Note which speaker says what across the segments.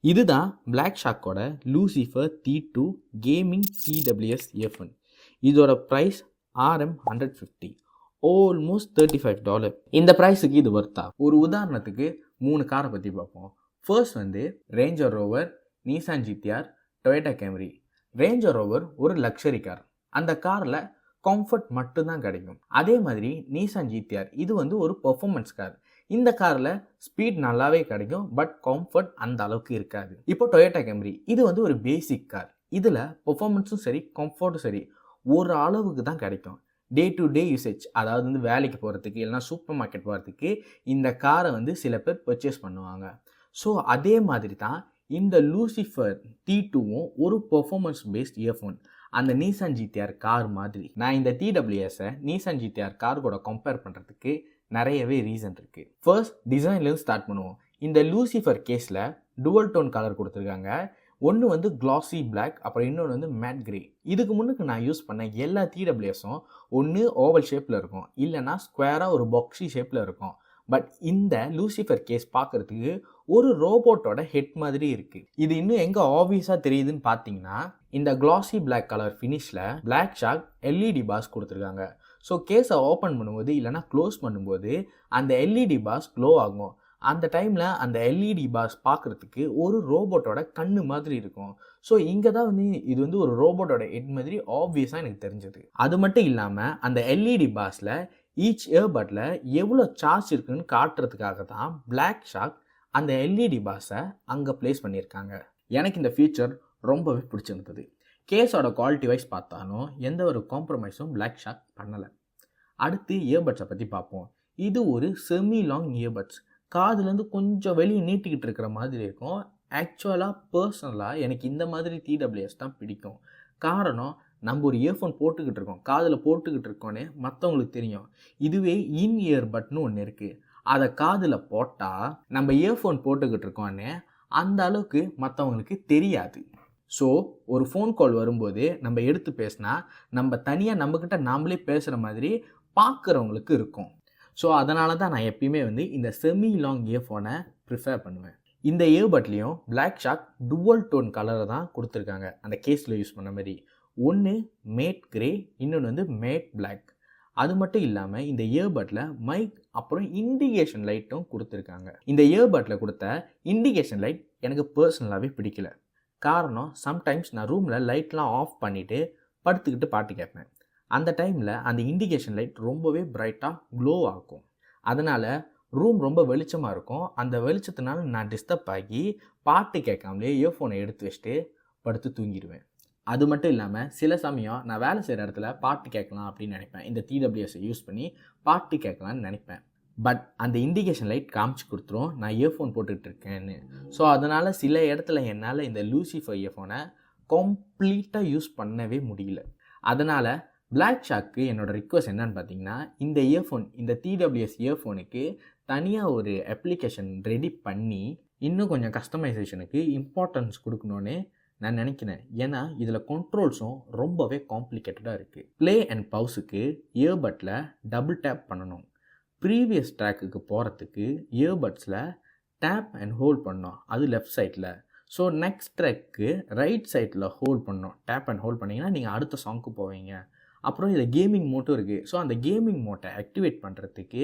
Speaker 1: இதுதான் பிளாக் ஷாக்கோட Lucifer T2 gaming TWS earphone. இதோட ப்ரைஸ் RM150, ஆல்மோஸ்ட் $35. இந்த ப்ரைஸுக்கு இது வர்த்தா? ஒரு உதாரணத்துக்கு 3 காரை பற்றி பார்ப்போம். First Range Rover, Nissan GTR, Toyota Camry. Range Rover ஒரு லக்ஸரி கார். அந்த காரில் கம்ஃபர்ட் மட்டும்தான் கிடைக்கும். அதே மாதிரி நிசான் ஜிடிஆர் இது ஒரு பெர்ஃபார்மன்ஸ் கார். இந்த காரில் ஸ்பீட் நல்லாவே கிடைக்கும், பட் கம்ஃபர்ட் அந்த அளவுக்கு இருக்காது. இப்போ டொயோட்டா கேமரி இது ஒரு பேசிக் கார். இதில் பெர்ஃபார்மன்ஸும் சரி கம்ஃபர்ட்டும் சரி ஒரு அளவுக்கு தான் கிடைக்கும். டே டு டே யூசேஜ், அதாவது வேலைக்கு போகிறதுக்கு இல்லைனா சூப்பர் மார்க்கெட் போகிறதுக்கு இந்த காரை சில பேர் பர்ச்சேஸ் பண்ணுவாங்க. ஸோ அதே மாதிரி தான் இந்த லூசிஃபர் T2வும் ஒரு பெர்ஃபார்மன்ஸ் பேஸ்ட் இயர்ஃபோன். அந்த நிசான் ஜிடிஆர் கார் மாதிரி. நான் இந்த TWSஐ நிசான் ஜிடிஆர் கார் கூட கம்பேர் பண்ணுறதுக்கு நிறையவே ரீசன் இருக்குது. ஃபர்ஸ்ட் டிசைன்லேருந்து ஸ்டார்ட் பண்ணுவோம். இந்த லூசிஃபர் கேஸில் டுவல் டோன் கலர் கொடுத்துருக்காங்க. ஒன்று கிளாசி பிளாக், அப்புறம் இன்னொன்று மேட் கிரே. இதுக்கு முன்னுக்கு நான் யூஸ் பண்ண எல்லா TWSும் ஒன்று ஓவல் ஷேப்பில் இருக்கும், இல்லைனா ஸ்கொயராக ஒரு பாக்ஸி ஷேப்பில் இருக்கும். பட் இந்த லூசிஃபர் கேஸ் பார்க்குறதுக்கு ஒரு ரோபோட்டோட ஹெட் மாதிரி இருக்குது. இது இன்னும் எங்கே ஆப்வியஸாக தெரியுதுன்னு பார்த்தீங்கன்னா, இந்த கிளாசி பிளாக் கலர் ஃபினிஷில் பிளாக் ஷாக் LED பாஸ் கொடுத்துருக்காங்க. ஸோ கேஸை ஓப்பன் பண்ணும்போது இல்லைனா க்ளோஸ் பண்ணும்போது அந்த LED பாஸ் க்ளோ ஆகும். அந்த டைமில் அந்த LED பாஸ் பார்க்குறதுக்கு ஒரு ரோபோட்டோட கண்ணு மாதிரி இருக்கும். ஸோ இங்கே தான் இது ஒரு ரோபோட்டோட ஹெட் மாதிரி ஆப்வியஸாக எனக்கு தெரிஞ்சது. அது மட்டும் இல்லாமல் அந்த LED பாஸில் ஈச் இயர்பட்டில் எவ்வளோ சார்ஜ் இருக்குன்னு காட்டுறதுக்காக தான் பிளாக் ஷாக் அந்த LED பாஸை அங்கே ப்ளேஸ் பண்ணியிருக்காங்க. எனக்கு இந்த ஃபீச்சர் ரொம்பவே பிடிச்சிருந்தது. கேஸோட குவாலிட்டி வைஸ் பார்த்தாலும் எந்த ஒரு காம்ப்ரமைஸும் பிளாக் ஷாக் பண்ணலை. அடுத்து இயர்பட்ஸை பற்றி பார்ப்போம். இது ஒரு செமி லாங் இயர்பட்ஸ். காதுலேருந்து கொஞ்சம் வெளியே நீட்டிக்கிட்டு இருக்கிற மாதிரி இருக்கும். ஆக்சுவலாக பர்சனலாக எனக்கு இந்த மாதிரி TWS தான் பிடிக்கும். காரணம், நம்ம ஒரு இயர்ஃபோன் போட்டுக்கிட்டு இருக்கோம், காதில் போட்டுக்கிட்டு இருக்கோன்னே மற்றவங்களுக்கு தெரியும். இதுவே இன் இயர்பட்னு ஒன்று இருக்குது. அதை காதில் போட்டால் நம்ம இயர்ஃபோன் போட்டுக்கிட்டு இருக்கோன்னே அந்த அளவுக்கு மற்றவங்களுக்கு தெரியாது. ஸோ ஒரு ஃபோன் கால் வரும்போது நம்ம எடுத்து பேசினா நம்ம தனியாக நம்மக்கிட்ட நாமளே பேசுகிற மாதிரி பார்க்குறவங்களுக்கு இருக்கும். ஸோ அதனால தான் நான் எப்பயுமே இந்த செமி லாங் இயர்ஃபோனை ப்ரிஃபர் பண்ணுவேன். இந்த இயர்பட்லேயும் பிளாக் ஷாக் டுவல் டோன் கலரை தான் கொடுத்துருக்காங்க, அந்த கேஸில் யூஸ் பண்ண மாதிரி. ஒன்று மேட் கிரே, இன்னொன்று மேட் பிளாக். அது மட்டும் இல்லாமல் இந்த இயர்பட்டில் மைக் அப்புறம் இண்டிகேஷன் லைட்டும் கொடுத்துருக்காங்க. இந்த இயர்பட்டில் கொடுத்த இண்டிகேஷன் லைட் எனக்கு பர்சனலாகவே பிடிக்கல. காரணம், சம்டைம்ஸ் நான் ரூமில் லைட்லாம் ஆஃப் பண்ணிவிட்டு படுத்துக்கிட்டு பாட்டு கேட்பேன். அந்த டைமில் அந்த இண்டிகேஷன் லைட் ரொம்பவே பிரைட்டாக க்ளோ ஆகும். அதனால் ரூம் ரொம்ப வெளிச்சமாக இருக்கும். அந்த வெளிச்சத்தினால நான் டிஸ்டர்ப் ஆகி பாட்டு கேட்காமலே இயர்ஃபோனை எடுத்து வச்சுட்டு படுத்து தூங்கிடுவேன். அது மட்டும் இல்லாமல் சில சமயம் நான் வேலை செய்கிற இடத்துல பாட்டு கேட்கலாம் அப்படின்னு நினைப்பேன். இந்த TWSஐ யூஸ் பண்ணி பாட்டு கேட்கலான்னு நினைப்பேன். பட் அந்த இண்டிகேஷன் லைட் காமிச்சு கொடுத்துரும் நான் இயர்ஃபோன் போட்டுக்கிட்டு இருக்கேன்னு. ஸோ அதனால் சில இடத்துல என்னால் இந்த லூசிஃபர் இயர்ஃபோனை கம்ப்ளீட்டாக யூஸ் பண்ணவே முடியல. அதனால் பிளாக் ஷாக்கு என்னோடய ரிக்வஸ்ட் என்னன்னு பார்த்தீங்கன்னா, இந்த இயர்ஃபோன், இந்த TWS இயர்ஃபோனுக்கு தனியாக ஒரு அப்ளிகேஷன் ரெடி பண்ணி இன்னும் கொஞ்சம் கஸ்டமைசேஷனுக்கு இம்பார்ட்டன்ஸ் கொடுக்கணுன்னு நான் நினைக்கிறேன். ஏன்னா இதில் கண்ட்ரோல்ஸும் ரொம்பவே காம்ப்ளிகேட்டடாக இருக்குது. ப்ளே அண்ட் பவுஸுக்கு இயர்பட்டில் டபுள் டேப் பண்ணணும். ப்ரீவியஸ் ட்ராக்குக்கு போகிறதுக்கு இயர்பட்ஸில் டேப் அண்ட் ஹோல்ட் பண்ணோம், அது லெஃப்ட் சைடில். ஸோ நெக்ஸ்ட் ட்ராக்கு ரைட் சைடில் ஹோல்ட் பண்ணோம். டேப் அண்ட் ஹோல்ட் பண்ணிங்கன்னா நீங்கள் அடுத்த சாங்க்கு போவீங்க. அப்புறம் இதில் கேமிங் மோட்டும் இருக்குது. ஸோ அந்த கேமிங் மோட்டை ஆக்டிவேட் பண்ணுறதுக்கு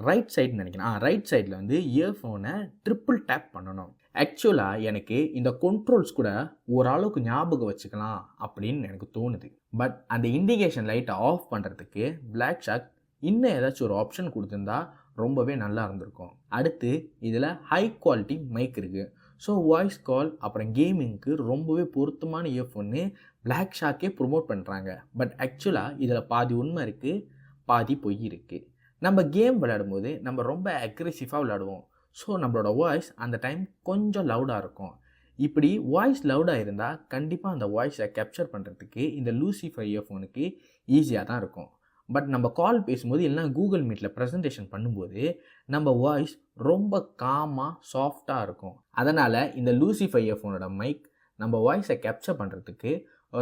Speaker 1: ரைட் சைடுன்னு நினைக்கிறேன், ரைட் சைடில் இயர்ஃபோனை ட்ரிப்பிள் டேப் பண்ணணும். ஆக்சுவலாக எனக்கு இந்த கண்ட்ரோல்ஸ் கூட ஓரளவுக்கு ஞாபகம் வச்சுக்கலாம் அப்படின்னு எனக்கு தோணுது. பட் அந்த இண்டிகேஷன் லைட்டை ஆஃப் பண்ணுறதுக்கு பிளாக் ஷாக் இன்னும் ஏதாச்சும் ஒரு ஆப்ஷன் கொடுத்துருந்தா ரொம்பவே நல்லா இருந்திருக்கும். அடுத்து இதில் ஹை குவாலிட்டி மைக் இருக்குது. ஸோ வாய்ஸ் கால் அப்புறம் கேமிங்க்கு ரொம்பவே பொருத்தமான இயர்ஃபோன்னு பிளாக் ஷாக்கே ப்ரொமோட் பண்ணுறாங்க. பட் ஆக்சுவலாக இதில் பாதி உண்மை இருக்குது, பாதி பொய் இருக்குது. நம்ம கேம் விளையாடும்போது நம்ம ரொம்ப அக்ரெசிவாக விளையாடுவோம். ஸோ நம்மளோட வாய்ஸ் அந்த டைம் கொஞ்சம் லவுடாக இருக்கும். இப்படி வாய்ஸ் லவுடாக இருந்தால் கண்டிப்பாக அந்த வாய்ஸை கேப்சர் பண்ணுறதுக்கு இந்த லூசிஃபர் இயர்ஃபோனுக்கு ஈஸியாக தான் இருக்கும். பட் நம்ம கால் பேசும்போது இல்லைனா கூகுள் மீட்டில் ப்ரெசன்டேஷன் பண்ணும்போது நம்ம வாய்ஸ் ரொம்ப காமாக சாஃப்டாக இருக்கும். அதனால் இந்த லூசிஃபர் இயர்ஃபோனோட மைக் நம்ம வாய்ஸை கேப்சர் பண்ணுறதுக்கு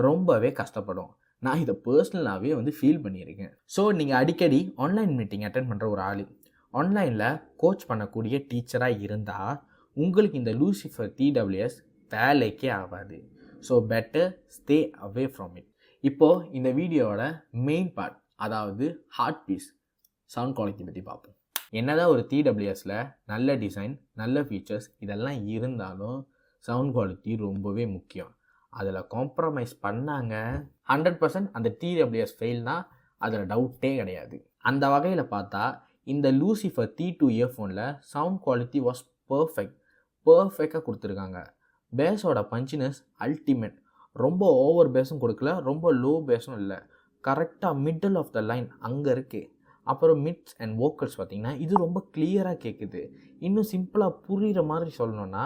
Speaker 1: ரொம்பவே கஷ்டப்படும். நான் இதை பர்சனலாகவே ஃபீல் பண்ணியிருக்கேன். ஸோ நீங்கள் அடிக்கடி ஆன்லைன் மீட்டிங் அட்டென்ட் பண்ணுற ஒரு ஆள், ஆன்லைனில் கோச் பண்ணக்கூடிய டீச்சராக இருந்தால் உங்களுக்கு இந்த லூசிஃபர் டிடபிள்யூஎஸ் வேலைக்கே ஆகாது. So better stay away from it. இப்போது இந்த வீடியோவோட மெயின் பார்ட், அதாவது ஹார்ட் பீஸ் சவுண்ட் குவாலிட்டி பற்றி பார்ப்போம். என்னதான் ஒரு டிடபிள்யூஎஸில் நல்ல டிசைன், நல்ல ஃபீச்சர்ஸ் இதெல்லாம் இருந்தாலும் சவுண்ட் குவாலிட்டி ரொம்பவே முக்கியம். அதில் காம்ப்ரமைஸ் பண்ணாங்க 100% அந்த டிடபிள்யூஎஸ் ஃபெயில்னா அதில் டவுட்டே கிடையாது. அந்த வகையில் பார்த்தா இந்த லூசிஃபர் T2 இயர்ஃபோனில் சவுண்ட் குவாலிட்டி வாஸ் பர்ஃபெக்டாக கொடுத்துருக்காங்க. பேஸோட பஞ்சினஸ் அல்டிமேட். ரொம்ப ஓவர் பேஸும் கொடுக்கல, ரொம்ப லோ பேஸும் இல்லை, கரெக்டாக மிடில் ஆஃப் த லைன் அங்கே இருக்குது. அப்புறம் மிட்ஸ் அண்ட் வோக்கல்ஸ் பார்த்திங்கன்னா இது ரொம்ப கிளியராக கேட்குது. இன்னும் சிம்பிளாக புரிகிற மாதிரி சொல்லணுன்னா,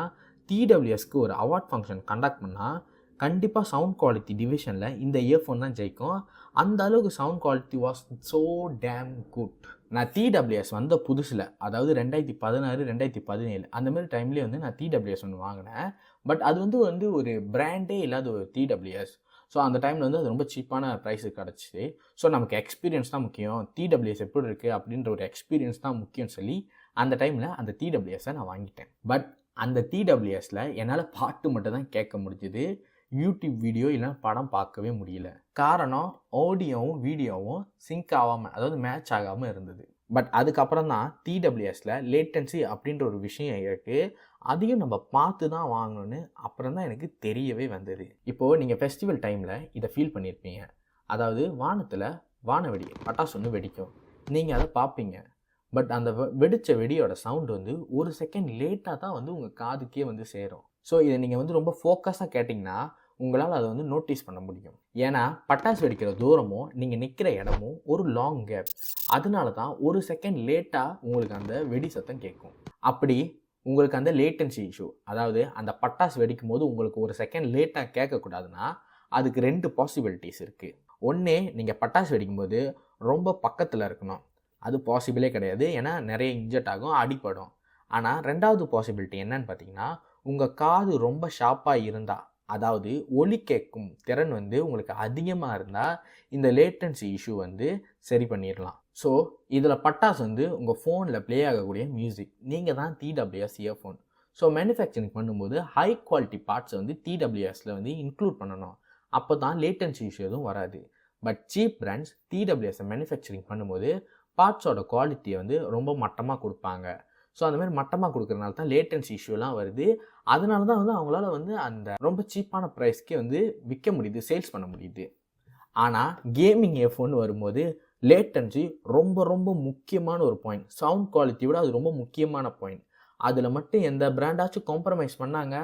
Speaker 1: டிடபிள்யூஎஸ்க்கு ஒரு அவார்ட் ஃபங்க்ஷன் கண்டக்ட் பண்ணால் கண்டிப்பாக சவுண்ட் குவாலிட்டி டிவிஷனில் இந்த இயர்ஃபோன் தான் ஜெயிக்கும். அந்த அளவுக்கு sound quality was so damn good. நான் டிடபிள்யூஎஸ் வந்த புதுசில், அதாவது 2016 2017 அந்தமாரி டைம்லேயே வந்து நான் டிடபிள்யூஎஸ் ஒன்று வாங்கினேன். பட் அது வந்து ஒரு பிராண்டே இல்லாத ஒரு டிடபிள்யூஎஸ். ஸோ அந்த டைமில் வந்து அது ரொம்ப சீப்பான ப்ரைஸுக்கு கிடச்சிச்சு. ஸோ நமக்கு எக்ஸ்பீரியன்ஸ் தான் முக்கியம், டிடபிள்யூஎஸ் எப்படி இருக்குது அப்படின்ற ஒரு எக்ஸ்பீரியன்ஸ் தான் முக்கியம்னு சொல்லி அந்த டைமில் அந்த டிடபிள்யூஎஸை நான் வாங்கிட்டேன். பட் அந்த டிடபிள்யூஎஸில் என்னால் பாட்டு மட்டும் தான் கேட்க முடிஞ்சுது, யூடியூப் வீடியோ இல்லைன்னா படம் பார்க்கவே முடியல. காரணம் ஆடியோவும் வீடியோவும் சிங்க் ஆகாமல், அதாவது மேட்ச் ஆகாமல் இருந்தது. பட் அதுக்கப்புறம் தான் டிடபிள்யூஎஸில் லேட்டன்சி அப்படின்ற ஒரு விஷயம் இருக்குது, அதையும் நம்ம பார்த்து தான் வாங்கணும்னு அப்புறம் தான் எனக்கு தெரியவே வந்தது. இப்போது நீங்கள் ஃபெஸ்டிவல் டைமில் இதை ஃபீல் பண்ணியிருப்பீங்க. அதாவது வானத்தில் வானவெடி பட்டாசு ஒன்று வெடிக்கும், நீங்கள் அதை பார்ப்பீங்க. பட் அந்த வெடித்த வெடியோட சவுண்டு வந்து ஒரு செகண்ட் லேட்டாக தான் வந்து உங்கள் காதுக்கே வந்து சேரும். ஸோ இதை நீங்கள் வந்து ரொம்ப ஃபோக்கஸாக கேட்டிங்கன்னா உங்களால் அதை வந்து நோட்டீஸ் பண்ண முடியும். ஏன்னா பட்டாசு வெடிக்கிற தூரமும் நீங்கள் நிற்கிற இடமும் ஒரு லாங் கேப், அதனால தான் ஒரு செகண்ட் லேட்டாக உங்களுக்கு அந்த வெடி சத்தம் கேட்கும். அப்படி உங்களுக்கு அந்த லேட்டன்சி இஷ்யூ, அதாவது அந்த பட்டாசு வெடிக்கும் போது உங்களுக்கு ஒரு செகண்ட் லேட்டாக கேட்கக்கூடாதுன்னா அதுக்கு 2 பாசிபிலிட்டிஸ் இருக்குது. ஒன்று, நீங்கள் பட்டாசு வெடிக்கும்போது ரொம்ப பக்கத்தில் இருக்கணும், அது பாசிபிளே கிடையாது, ஏன்னா நிறைய இன்ஜெக்ட் ஆகும், அடிப்படும். ஆனால் 2வது பாசிபிலிட்டி என்னன்னு பார்த்தீங்கன்னா, உங்கள் காது ரொம்ப ஷார்ப்பாக இருந்தால், அதாவது ஒலி கேட்கும் திறன் வந்து உங்களுக்கு அதிகமாக இருந்தால் இந்த லேட்டன்சி இஷ்யூ வந்து சரி பண்ணிடலாம். ஸோ இதில் பட்டாசு வந்து உங்கள் ஃபோனில் ப்ளே ஆகக்கூடிய மியூசிக், நீங்கள் தான் டிடபிள்யூஎஸ் இயர்ஃபோன். ஸோ மேனுஃபேக்சரிங் பண்ணும்போது ஹை குவாலிட்டி பார்ட்ஸை வந்து டிடபிள்யூஎஸில் வந்து இன்க்ளூட் பண்ணணும், அப்போ தான் லேட்டன்சி இஷ்யூ எதுவும் வராது. பட் சீப் பிராண்ட்ஸ் டிடபிள்யூஎஸை மேனுஃபேக்சரிங் பண்ணும்போது பார்ட்ஸோட குவாலிட்டியை வந்து ரொம்ப மட்டமாக கொடுப்பாங்க. ஸோ அந்தமாதிரி மட்டமாக கொடுக்குறதுனால தான் லேட்டன்சி இஷ்யூலாம் வருது. அதனால தான் வந்து அவங்களால வந்து அந்த ரொம்ப சீப்பான ப்ரைஸ்க்கே வந்து விற்க முடியுது, சேல்ஸ் பண்ண முடியுது. ஆனால் கேமிங் இயர்ஃபோன் வரும்போது லேட்டன்சி ரொம்ப ரொம்ப முக்கியமான ஒரு பாயிண்ட். சவுண்ட் குவாலிட்டியோட அது ரொம்ப முக்கியமான பாயிண்ட். அதில் மட்டும் எந்த பிராண்டாச்சும் காம்ப்ரமைஸ் பண்ணாங்க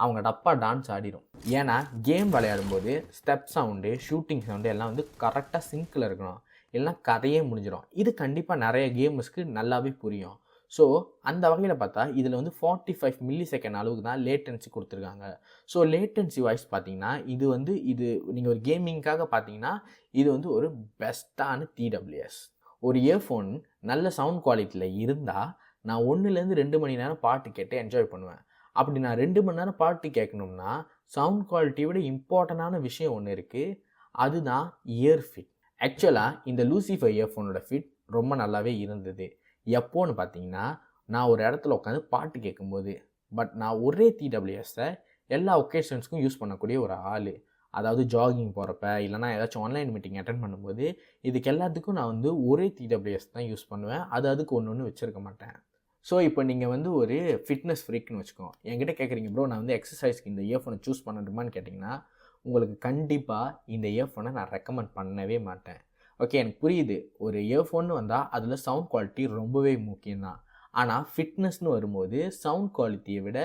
Speaker 1: அவங்க டப்பா டான்ஸ் ஆடிடும். ஏன்னா கேம் விளையாடும்போது ஸ்டெப் சவுண்டு, ஷூட்டிங் சவுண்டு எல்லாம் வந்து கரெக்டாக சிங்கில் இருக்கணும், இல்லைனா கதையே முடிஞ்சிடும். இது கண்டிப்பாக நிறைய கேமர்ஸ்க்கு நல்லாவே புரியும். ஸோ அந்த வகையில் பார்த்தா இதில் வந்து 45 மில்லி செகண்ட் அளவுக்கு தான் லேட்டன்சி கொடுத்துருக்காங்க. ஸோ லேட்டன்சி வாய்ஸ் பார்த்தீங்கன்னா இது நீங்கள் ஒரு கேமிங்காக பார்த்தீங்கன்னா இது வந்து ஒரு பெஸ்ட்டான டிடபிள்யூஎஸ். ஒரு இயர்ஃபோன் நல்ல சவுண்ட் குவாலிட்டியில் இருந்தால் நான் 1லேருந்து 2 மணி நேரம் பாட்டு கேட்டு என்ஜாய் பண்ணுவேன். அப்படி நான் 2 மணி நேரம் பாட்டு கேட்கணும்னா சவுண்ட் குவாலிட்டியை விட இம்பார்ட்டண்டான விஷயம் ஒன்று இருக்குது, அதுதான் இயர் ஃபிட். ஆக்சுவலாக இந்த லூசிஃபர் இயர்ஃபோனோட ஃபிட் ரொம்ப நல்லாவே இருந்தது. எப்போன்னு பார்த்தீங்கன்னா, நான் ஒரு இடத்துல உட்காந்து பாட்டு கேட்கும்போது. பட் நான் ஒரே டிடபிள்யூஎஸை எல்லா ஒகேஷன்ஸ்க்கும் யூஸ் பண்ணக்கூடிய ஒரு ஆள். அதாவது ஜாகிங் போகிறப்ப, இல்லைனா ஏதாச்சும் ஆன்லைன் மீட்டிங் அட்டென்ட் பண்ணும்போது, இதுக்கு எல்லாத்துக்கும் நான் வந்து ஒரே டிடபிள்யூஎஸ் தான் யூஸ் பண்ணுவேன். அதுக்கு ஒன்று வச்சுருக்க மாட்டேன். ஸோ இப்போ நீங்கள் வந்து ஒரு ஃபிட்னஸ் ஃப்ரீக்னு வச்சுக்கோங்க, என்கிட்ட கேட்குறீங்க ப்ரோ நான் வந்து எக்ஸசைஸ்க்கு இந்த இயர்ஃபோனை சூஸ் பண்ணட்டுமான்னு கேட்டிங்கன்னா, உங்களுக்கு கண்டிப்பாக இந்த இயர்ஃபோனை நான் ரெக்கமெண்ட் பண்ணவே மாட்டேன். ஓகே, எனக்கு புரியுது, ஒரு இயர்ஃபோன்னு வந்தால் அதில் சவுண்ட் குவாலிட்டி ரொம்பவே முக்கியம்தான். ஆனால் ஃபிட்னஸ்னு வரும்போது சவுண்ட் குவாலிட்டியை விட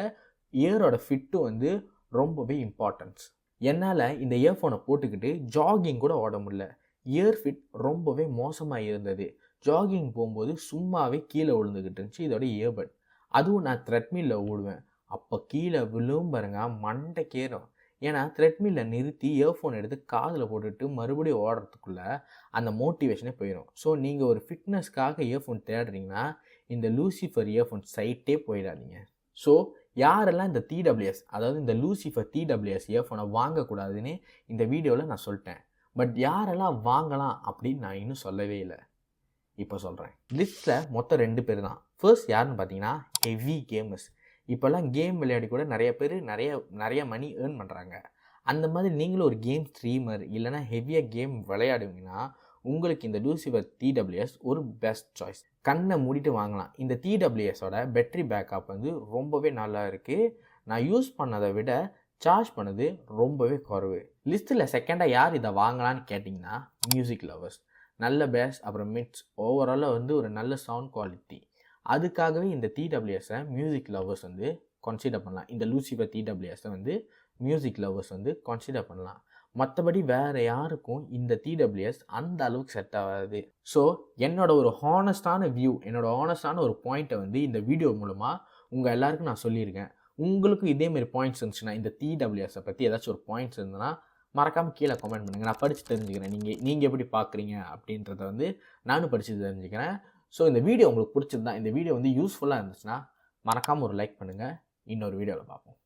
Speaker 1: இயரோட ஃபிட்டு வந்து ரொம்பவே இம்பார்ட்டன்ஸ். என்னால் இந்த இயர்ஃபோனை போட்டுக்கிட்டு ஜாகிங் கூட ஓட முடியல, இயர் ஃபிட் ரொம்பவே மோசமாக இருந்தது. ஜாகிங் போகும்போது சும்மாவே கீழே விழுந்துக்கிட்டு இருந்துச்சு இதோட இயர்பட். அதுவும் நான் த்ரெட்மில்லில் ஓடுவேன், அப்போ கீழே விழும் பாருங்க மண்டை கேறும். ஏன்னா த்ரெட்மில்லில் நிறுத்தி இயர்ஃபோன் எடுத்து காதில் போட்டுட்டு மறுபடியும் ஓடுறதுக்குள்ளே அந்த மோட்டிவேஷனே போயிடும். ஸோ நீங்கள் ஒரு ஃபிட்னஸ்க்காக இயர்ஃபோன் தேடுறீங்கன்னா இந்த லூசிஃபர் இயர்ஃபோன் சைட்டே போயிடாதீங்க. ஸோ யாரெல்லாம் இந்த டிடபிள்யூஎஸ், அதாவது இந்த லூசிஃபர் டிடபிள்யூஎஸ் இயர்ஃபோனை வாங்கக்கூடாதுன்னு இந்த வீடியோவில் நான் சொல்லிட்டேன். பட் யாரெல்லாம் வாங்கலாம் அப்படின்னு நான் இன்னும் சொல்லவே இல்லை, இப்போ சொல்கிறேன். லிஸ்ட்டில் மொத்தம் 2 பேர் தான். ஃபர்ஸ்ட் யாருன்னு பார்த்தீங்கன்னா ஹெவி கேமர்ஸ். இப்போல்லாம் கேம் விளையாடி கூட நிறைய பேர் நிறைய மணி ஏர்ன் பண்ணுறாங்க. அந்த மாதிரி நீங்களும் ஒரு கேம் ஸ்ட்ரீமர் இல்லைனா ஹெவியாக கேம் விளையாடுவீங்கன்னா உங்களுக்கு இந்த லூசிஃபர் TWS ஒரு பெஸ்ட் சாய்ஸ். கண்ணை மூடிட்டு வாங்கலாம். இந்த TWSோட பேட்டரி பேக்கப் வந்து ரொம்பவே நல்லா இருக்குது. நான் யூஸ் பண்ணதை விட சார்ஜ் பண்ணது ரொம்பவே குறைவு. லிஸ்ட்டில் செகண்டாக யார் இதை வாங்கலான்னு கேட்டிங்கன்னா மியூசிக் லவர்ஸ். நல்ல பேஸ், அப்புறம் மிட்ஸ், ஓவராலாக வந்து ஒரு நல்ல சவுண்ட் குவாலிட்டி. அதுக்காகவே இந்த TWSஐ மியூசிக் லவர்ஸ் வந்து கன்சிடர் பண்ணலாம். இந்த லூசிஃபர் TWSஐ வந்து மியூசிக் லவர்ஸ் வந்து கன்சிடர் பண்ணலாம். மற்றபடி வேறு யாருக்கும் இந்த TWS அந்த அளவுக்கு செட் ஆகாது. ஸோ என்னோட ஒரு ஹானஸ்டான வியூ, என்னோட ஹானஸ்டான ஒரு பாயிண்ட்டை வந்து இந்த வீடியோ மூலமாக உங்கள் எல்லாருக்கும் நான் சொல்லியிருக்கேன். உங்களுக்கும் இதேமாரி பாயிண்ட்ஸ் இருந்துச்சுன்னா, இந்த TWSஐ பற்றி ஏதாச்சும் ஒரு பாயிண்ட்ஸ் இருந்ததுன்னா மறக்காமல் கீழே கமெண்ட் பண்ணுங்கள். நான் படித்து தெரிஞ்சுக்கிறேன். நீங்கள் எப்படி பார்க்குறீங்க அப்படின்றத வந்து நானும் படித்து தெரிஞ்சுக்கிறேன். ஸோ இந்த வீடியோ உங்களுக்கு பிடிச்சிருந்தா, இந்த வீடியோ வந்து யூஸ்ஃபுல்லாக இருந்துச்சுன்னா மறக்காமல் ஒரு லைக் பண்ணுங்கள். இன்னொரு வீடியோவில் பார்ப்போம்.